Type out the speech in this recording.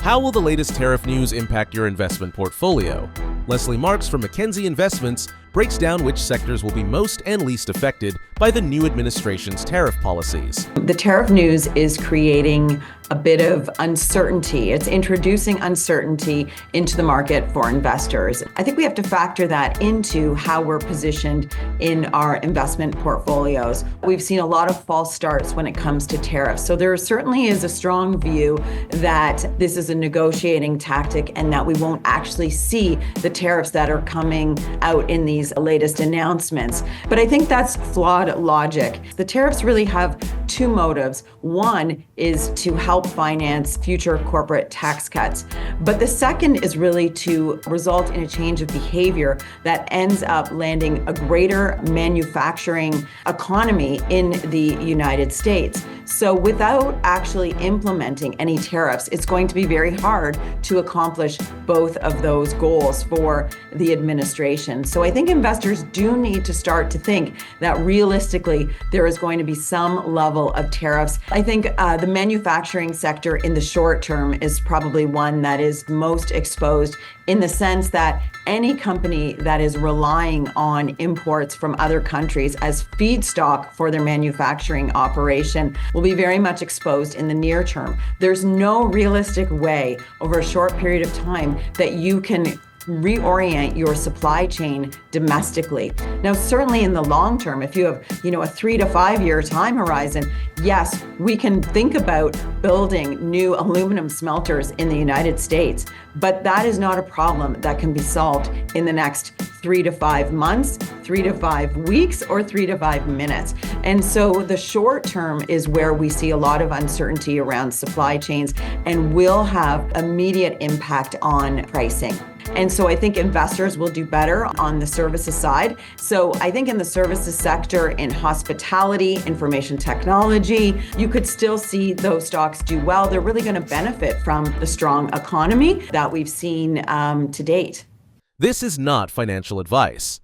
How will the latest tariff news impact your investment portfolio? Lesley Marks from Mackenzie Investments breaks down which sectors will be most and least affected by the new administration's tariff policies. The tariff news is creating a bit of uncertainty. It's introducing uncertainty into the market for investors. I think we have to factor that into how we're positioned in our investment portfolios. We've seen a lot of false starts when it comes to tariffs. So there certainly is a strong view that this is a negotiating tactic and that we won't actually see the tariffs that are coming out in these latest announcements. But I think that's flawed logic. The tariffs really have two motives. One is to help finance future corporate tax cuts. But the second is really to result in a change of behavior that ends up landing a greater manufacturing economy in the United States. So without actually implementing any tariffs, it's going to be very hard to accomplish both of those goals for the administration. So I think investors do need to start to think that realistically there is going to be some level of tariffs. I think the manufacturing sector in the short term is probably one that is most exposed, in the sense that any company that is relying on imports from other countries as feedstock for their manufacturing operation will be very much exposed in the near term. There's no realistic way over a short period of time that you can reorient your supply chain domestically. Now, certainly in the long term, if you have, a 3 to 5 year time horizon, yes, we can think about building new aluminum smelters in the United States, but that is not a problem that can be solved in the next 3 to 5 months, 3 to 5 weeks, or 3 to 5 minutes. And so the short term is where we see a lot of uncertainty around supply chains and will have immediate impact on pricing. And so I think investors will do better on the services side. So I think in the services sector, in hospitality, information technology, you could still see those stocks do well. They're really going to benefit from the strong economy that we've seen to date. This is not financial advice.